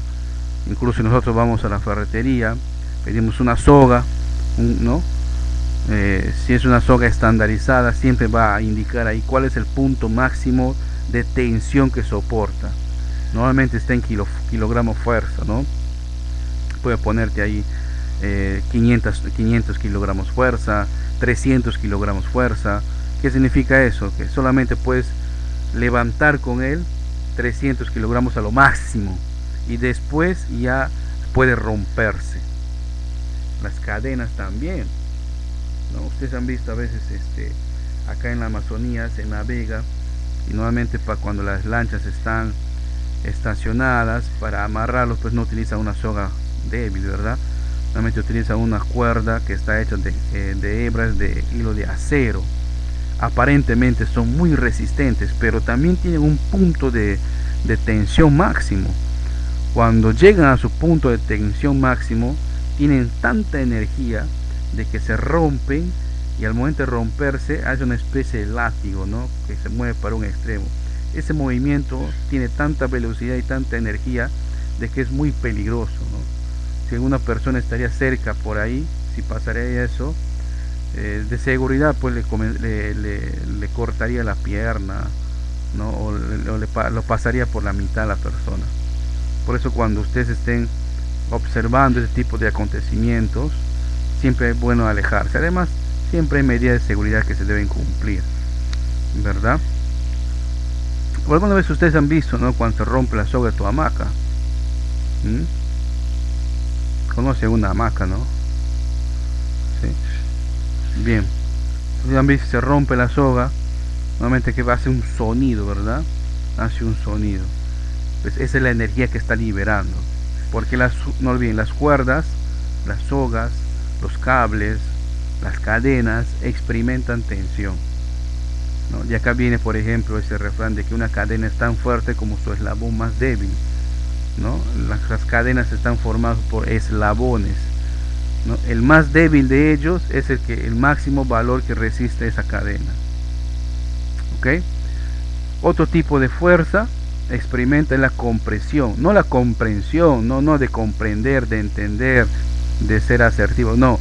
Incluso si nosotros vamos a la ferretería, pedimos una soga, ¿no? Si es una soga estandarizada, siempre va a indicar ahí cuál es el punto máximo de tensión que soporta. Normalmente está en kilogramos fuerza, ¿no? Puede ponerte ahí 500 kilogramos fuerza, 300 kilogramos fuerza. ¿Qué significa eso? Que solamente puedes levantar con él 300 kilogramos a lo máximo y después ya puede romperse. Las cadenas también, ¿no? Ustedes han visto a veces acá en la Amazonía se navega y normalmente para cuando las lanchas están estacionadas, para amarrarlos pues no utilizan una soga débil, ¿verdad? Normalmente utilizan una cuerda que está hecha de hebras de hilo de acero. Aparentemente son muy resistentes, pero también tienen un punto de tensión máximo. Cuando llegan a su punto de tensión máximo, tienen tanta energía de que se rompen, y al momento de romperse hace una especie de látigo, ¿no? Que se mueve para un extremo. Ese movimiento tiene tanta velocidad y tanta energía de que es muy peligroso, ¿no? Si alguna persona estaría cerca por ahí, si pasaría eso, de seguridad pues le cortaría la pierna, ¿no? O lo pasaría por la mitad a la persona. Por eso cuando ustedes estén observando ese tipo de acontecimientos, siempre es bueno alejarse. Además, siempre hay medidas de seguridad que se deben cumplir, ¿verdad? O alguna vez ustedes han visto, ¿no? Cuando se rompe la soga de tu hamaca, conoce una hamaca, ¿no? Sí. Bien. Entonces, han visto, se rompe la soga, normalmente que hace un sonido, ¿verdad? Hace un sonido. Pues esa es la energía que está liberando. Porque no olviden, las cuerdas, las sogas, los cables, las cadenas experimentan tensión, ¿no? Y acá viene, por ejemplo, ese refrán de que una cadena es tan fuerte como su eslabón más débil, ¿no? Las cadenas están formadas por eslabones, ¿no? El más débil de ellos es el máximo valor que resiste esa cadena. ¿Ok? Otro tipo de fuerza experimenta la compresión, no la comprensión, no de comprender, de entender, de ser asertivo, no,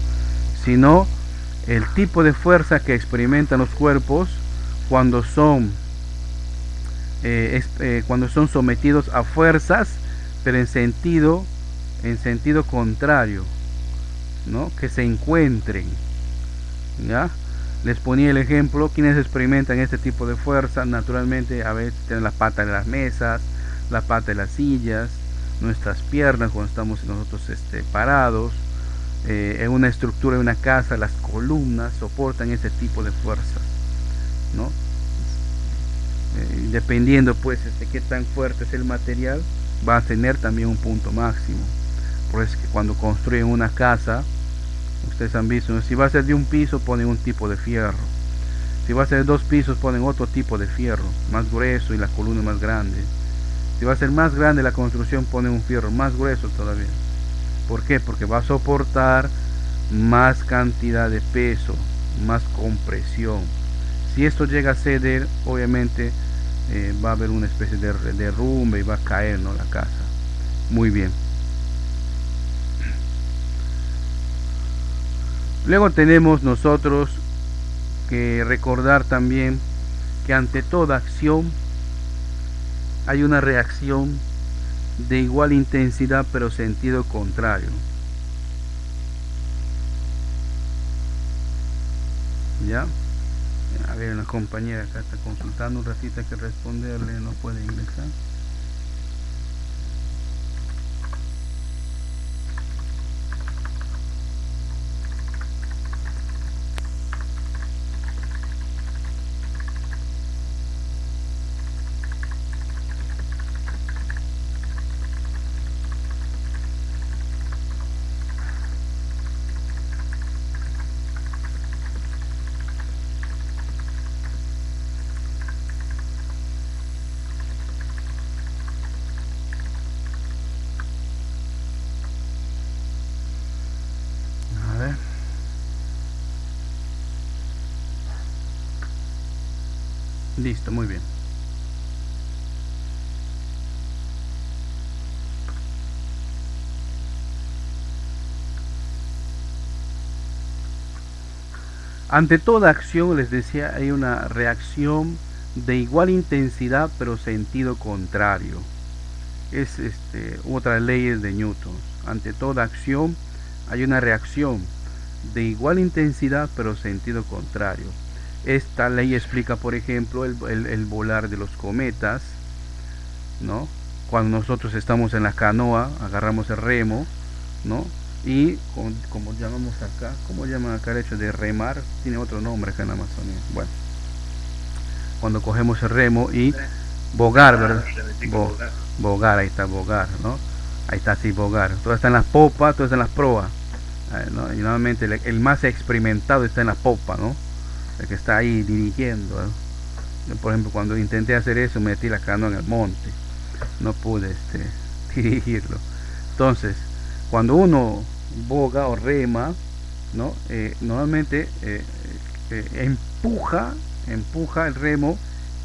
sino el tipo de fuerza que experimentan los cuerpos cuando son sometidos a fuerzas, pero en sentido contrario, ¿no? Que se encuentren, ¿ya? Les ponía el ejemplo, quienes experimentan este tipo de fuerza, naturalmente a veces tienen la pata de las mesas, la pata de las sillas, nuestras piernas cuando estamos nosotros parados, en una estructura de una casa, las columnas soportan ese tipo de fuerzas, ¿no? Dependiendo pues qué tan fuerte es el material, va a tener también un punto máximo. Por eso es que cuando construyen una casa, ustedes han visto, si va a ser de un piso ponen un tipo de fierro, si va a ser de 2 pisos ponen otro tipo de fierro, más grueso y la columna más grande. Si va a ser más grande la construcción ponen un fierro más grueso todavía. ¿Por qué? Porque va a soportar más cantidad de peso, más compresión. Si esto llega a ceder, obviamente va a haber una especie de derrumbe y va a caer, ¿no?, la casa. Muy bien. Luego tenemos nosotros que recordar también que ante toda acción hay una reacción de igual intensidad pero sentido contrario. ¿Ya? A ver, una compañera acá está consultando un ratito, hay que responderle, no puede ingresar. A ver. Listo, muy bien. Ante toda acción, les decía, hay una reacción de igual intensidad pero sentido contrario. Es otra ley de Newton. Ante toda acción hay una reacción de igual intensidad pero sentido contrario. Esta ley explica, por ejemplo, el volar de los cometas, ¿no? Cuando nosotros estamos en la canoa, agarramos el remo, ¿no? Y como llamamos acá, ¿cómo llaman acá el hecho de remar? Tiene otro nombre acá en la Amazonía. Bueno, cuando cogemos el remo y bogar, ¿verdad? Bogar, ahí está, bogar, ¿no? Ahí está, sí, bogar. Todo está en las popas, todo está en las proas, ¿no? Y normalmente el más experimentado está en la popa, ¿no? El que está ahí dirigiendo, ¿no? Yo, por ejemplo, cuando intenté hacer eso, metí la canoa en el monte, no pude dirigirlo. Entonces, cuando uno boga o rema, ¿no? Normalmente empuja el remo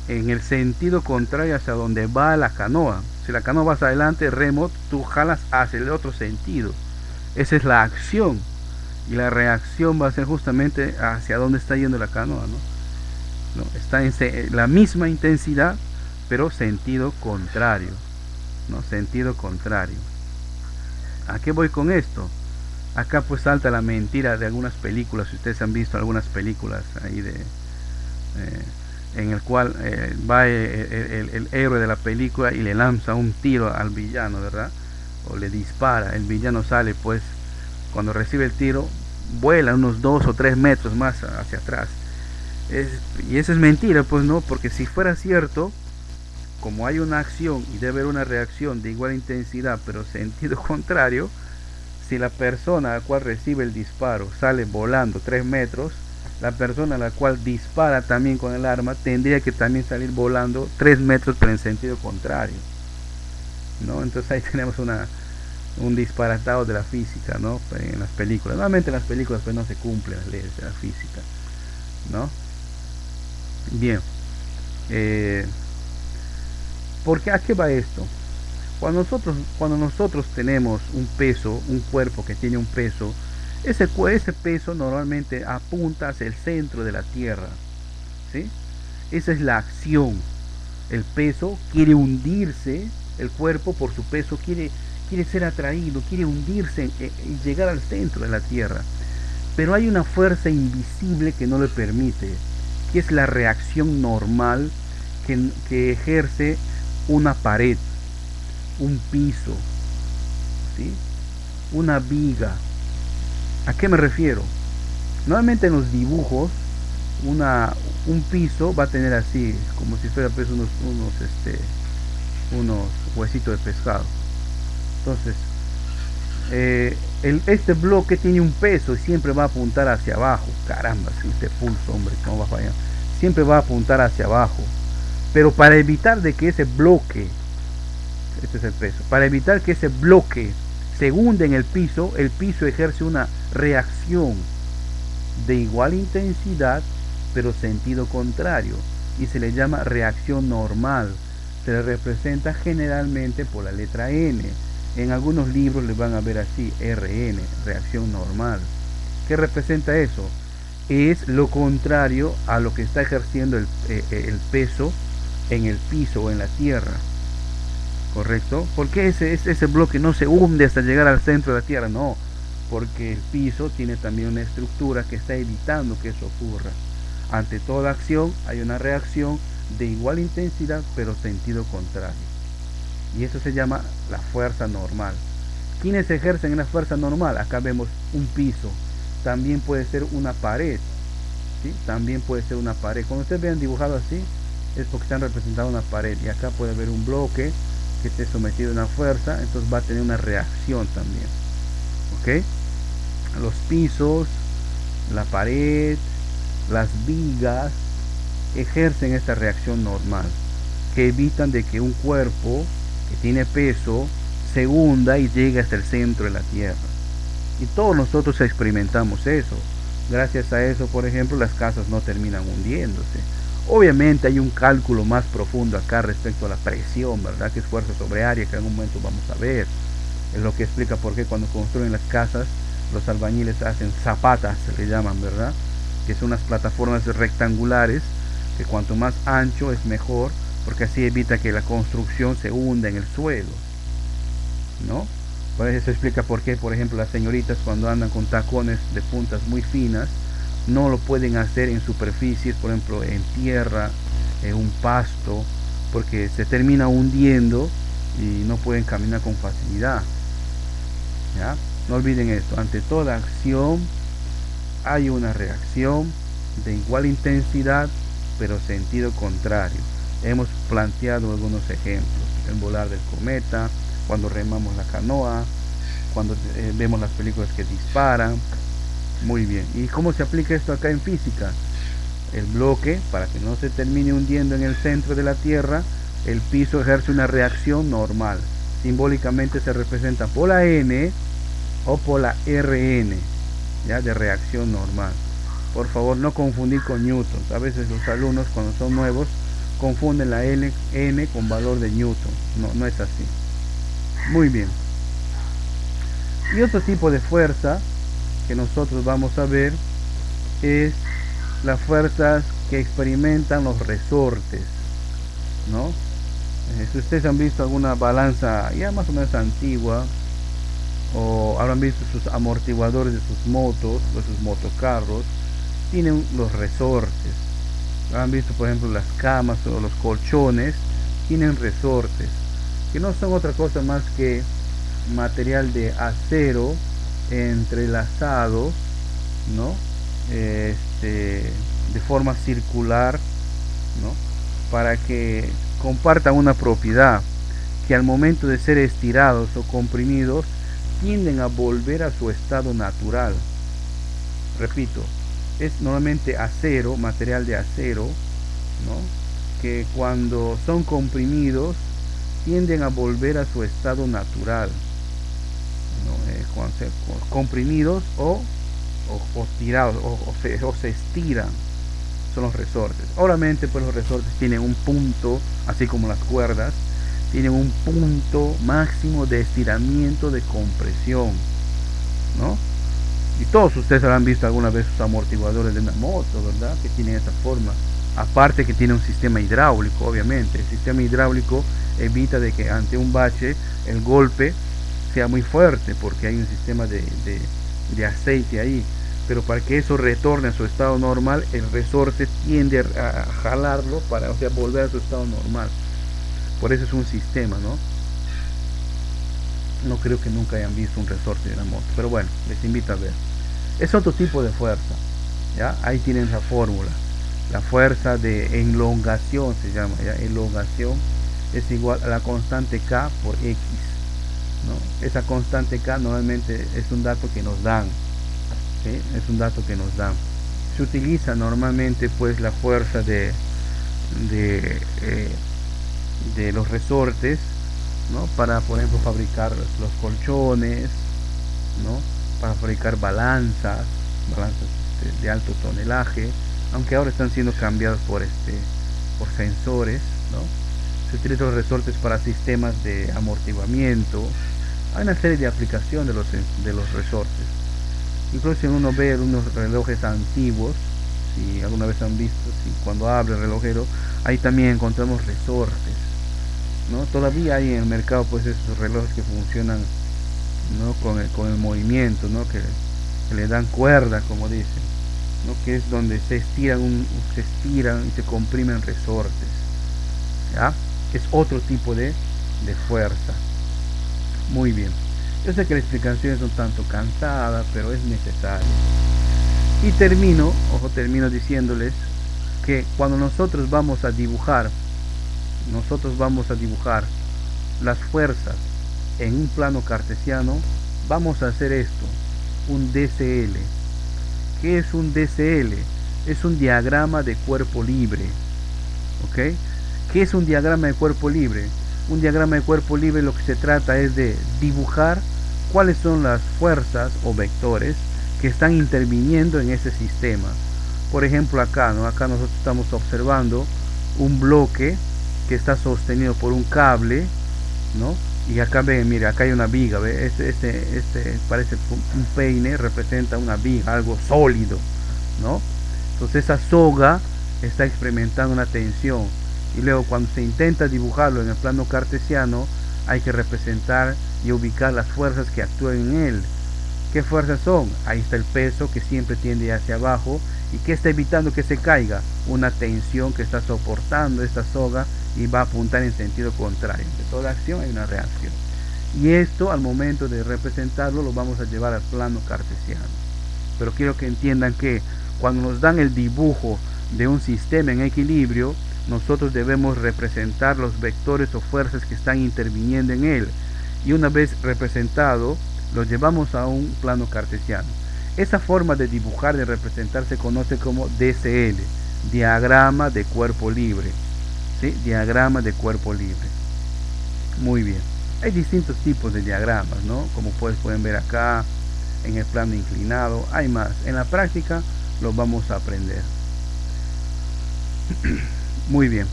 en el sentido contrario hacia donde va la canoa. Si la canoa va hacia adelante, el remo, tú jalas hacia el otro sentido. Esa es la acción. Y la reacción va a ser justamente hacia donde está yendo la canoa, ¿no? Está en la misma intensidad, pero sentido contrario, ¿no? Sentido contrario. ¿A qué voy con esto? Acá pues salta la mentira de algunas películas. Si ustedes han visto algunas películas ahí en el cual va el héroe de la película y le lanza un tiro al villano, ¿verdad? O le dispara, el villano sale pues cuando recibe el tiro, vuela unos 2 o 3 metros más hacia atrás. Y eso es mentira, pues no, porque si fuera cierto, como hay una acción y debe haber una reacción de igual intensidad, pero sentido contrario, si la persona a la cual recibe el disparo sale volando 3 metros, la persona a la cual dispara también con el arma tendría que también salir volando 3 metros, pero en sentido contrario, ¿no? Entonces ahí tenemos un disparatado de la física, ¿no? En las películas. Normalmente en las películas pues no se cumplen las leyes de la física, ¿no? Bien. Porque ¿a qué va esto? Cuando nosotros tenemos un peso, un cuerpo que tiene un peso, ese peso normalmente apunta hacia el centro de la Tierra, ¿sí? Esa es la acción. El peso quiere hundirse, el cuerpo por su peso quiere ser atraído, quiere hundirse y llegar al centro de la Tierra. Pero hay una fuerza invisible que no le permite, que es la reacción normal que ejerce una pared, un piso, ¿sí? Una viga. ¿A qué me refiero? Normalmente en los dibujos un piso va a tener así, como si fuera pues unos huesitos de pescado. Entonces, este bloque tiene un peso y siempre va a apuntar hacia abajo. Caramba, si este pulso, hombre, no va a fallar. Siempre va a apuntar hacia abajo. Pero para evitar de que ese bloque, este es el peso, para evitar que ese bloque se hunde en el piso ejerce una reacción de igual intensidad, pero sentido contrario, y se le llama reacción normal. Se le representa generalmente por la letra N. En algunos libros le van a ver así, RN, reacción normal. ¿Qué representa eso? Es lo contrario a lo que está ejerciendo el peso en el piso o en la tierra. ¿Correcto? ¿Por qué ese bloque no se hunde hasta llegar al centro de la tierra? No, porque el piso tiene también una estructura que está evitando que eso ocurra. Ante toda acción hay una reacción de igual intensidad, pero sentido contrario. Y eso se llama la fuerza normal. ¿Quiénes ejercen la fuerza normal? Acá vemos un piso. También puede ser una pared, ¿sí? También puede ser una pared. Cuando ustedes vean dibujado así, es porque están representando una pared. Y acá puede haber un bloque que esté sometido a una fuerza, entonces va a tener una reacción también. ¿Ok? Los pisos, la pared, las vigas ejercen esta reacción normal, que evitan de que un cuerpo que tiene peso se hunda y llegue hasta el centro de la tierra. Y todos nosotros experimentamos eso. Gracias a eso, por ejemplo, las casas no terminan hundiéndose. Obviamente hay un cálculo más profundo acá respecto a la presión, ¿verdad? Que es fuerza sobre área, que en algún momento vamos a ver. Es lo que explica por qué cuando construyen las casas, los albañiles hacen zapatas, se le llaman, ¿verdad? Que son unas plataformas rectangulares, que cuanto más ancho es mejor, porque así evita que la construcción se hunda en el suelo, ¿no? Por eso explica por qué, por ejemplo, las señoritas cuando andan con tacones de puntas muy finas, no lo pueden hacer en superficies, por ejemplo, en tierra, en un pasto, porque se termina hundiendo y no pueden caminar con facilidad. ¿Ya? No olviden esto, ante toda acción hay una reacción de igual intensidad, pero sentido contrario. Hemos planteado algunos ejemplos: el volar del cometa, cuando remamos la canoa, cuando vemos las películas que disparan. Muy bien. ¿Y cómo se aplica esto acá en física? El bloque, para que no se termine hundiendo en el centro de la Tierra, el piso ejerce una reacción normal. Simbólicamente se representa por la N o por la RN, ¿ya? De reacción normal. Por favor, no confundir con Newton. A veces los alumnos, cuando son nuevos, confunden la N con valor de Newton. No es así. Muy bien. Y otro tipo de fuerza que nosotros vamos a ver es las fuerzas que experimentan los resortes, ¿no? Si ustedes han visto alguna balanza ya más o menos antigua, o habrán visto sus amortiguadores de sus motos o sus motocarros, tienen los resortes. Han visto, por ejemplo, las camas o los colchones tienen resortes, que no son otra cosa más que material de acero entrelazados, ¿no? De forma circular, ¿no? Para que compartan una propiedad que al momento de ser estirados o comprimidos tienden a volver a su estado natural. Repito, es normalmente acero, material de acero, ¿no? Que cuando son comprimidos tienden a volver a su estado natural, ¿no? Cuando se comprimidos o tirados o se estiran, son los resortes. Obviamente pues los resortes tienen un punto, así como las cuerdas, tienen un punto máximo de estiramiento, de compresión, ¿no? Y todos ustedes habrán visto alguna vez sus amortiguadores de una moto, ¿verdad? Que tienen esa forma. Aparte que tiene un sistema hidráulico, obviamente. El sistema hidráulico evita de que ante un bache el golpe sea muy fuerte, porque hay un sistema de aceite ahí. Pero para que eso retorne a su estado normal, el resorte tiende a jalarlo para, o sea, volver a su estado normal. Por eso es un sistema, ¿no? No creo que nunca hayan visto un resorte de la moto, pero bueno, les invito a ver. Es otro tipo de fuerza, ¿ya? Ahí tienen la fórmula. La fuerza de elongación se llama, ¿ya? Elongación es igual a la constante K por X, ¿no? Esa constante K normalmente es un dato que nos dan, ¿sí? Es un dato que nos dan. Se utiliza normalmente pues la fuerza de los resortes, ¿no? Para, por ejemplo, fabricar los colchones, ¿no? Para fabricar balanzas de alto tonelaje, aunque ahora están siendo cambiados por sensores, ¿no? Se utilizan los resortes para sistemas de amortiguamiento. Hay una serie de aplicaciones de los resortes. Incluso si uno ve unos relojes antiguos, si alguna vez han visto, si cuando abre el relojero, ahí también encontramos resortes, ¿no? Todavía hay en el mercado pues esos relojes que funcionan, ¿no? con el movimiento, ¿no? que le dan cuerda, como dicen, ¿no? Que es donde se estiran y se comprimen resortes, ¿ya? Es otro tipo de fuerza. Muy bien, yo sé que la explicación es un tanto cansada, pero es necesaria. Y termino diciéndoles que cuando nosotros vamos a dibujar las fuerzas en un plano cartesiano, vamos a hacer esto, un DCL. ¿Qué es un DCL? Es un diagrama de cuerpo libre, ¿ok? ¿Qué es un diagrama de cuerpo libre? Un diagrama de cuerpo libre lo que se trata es de dibujar cuáles son las fuerzas o vectores que están interviniendo en ese sistema. Por ejemplo acá, ¿no? Acá nosotros estamos observando un bloque que está sostenido por un cable, ¿no? Y acá ven, mire, acá hay una viga, ¿ve? Este parece un peine, representa una viga, algo sólido, ¿no? Entonces esa soga está experimentando una tensión, y luego cuando se intenta dibujarlo en el plano cartesiano, hay que representar y ubicar las fuerzas que actúan en él. ¿Qué fuerzas son? Ahí está el peso que siempre tiende hacia abajo, y que está evitando que se caiga, una tensión que está soportando esta soga y va a apuntar en sentido contrario. De toda acción hay una reacción, y esto al momento de representarlo lo vamos a llevar al plano cartesiano. Pero quiero que entiendan que cuando nos dan el dibujo de un sistema en equilibrio, nosotros debemos representar los vectores o fuerzas que están interviniendo en él, y una vez representado lo llevamos a un plano cartesiano. Esa forma de dibujar, de representar, se conoce como DCL, diagrama de cuerpo libre, ¿sí? Diagrama de cuerpo libre. Muy bien, hay distintos tipos de diagramas, ¿no? Como pueden ver acá en el plano inclinado, hay más. En la práctica lo vamos a aprender. Muy bien,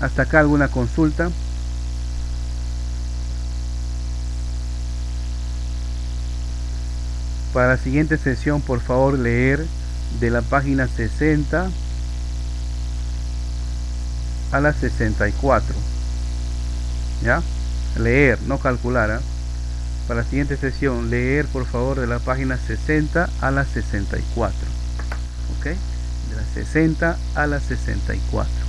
hasta acá alguna consulta. Para la siguiente sesión, por favor, leer de la página 60 a la 64. ¿Ya? Leer, no calcular, ¿eh? Para la siguiente sesión, leer, por favor, de la página 60 a la 64. ¿Ok? De la 60 a la 64.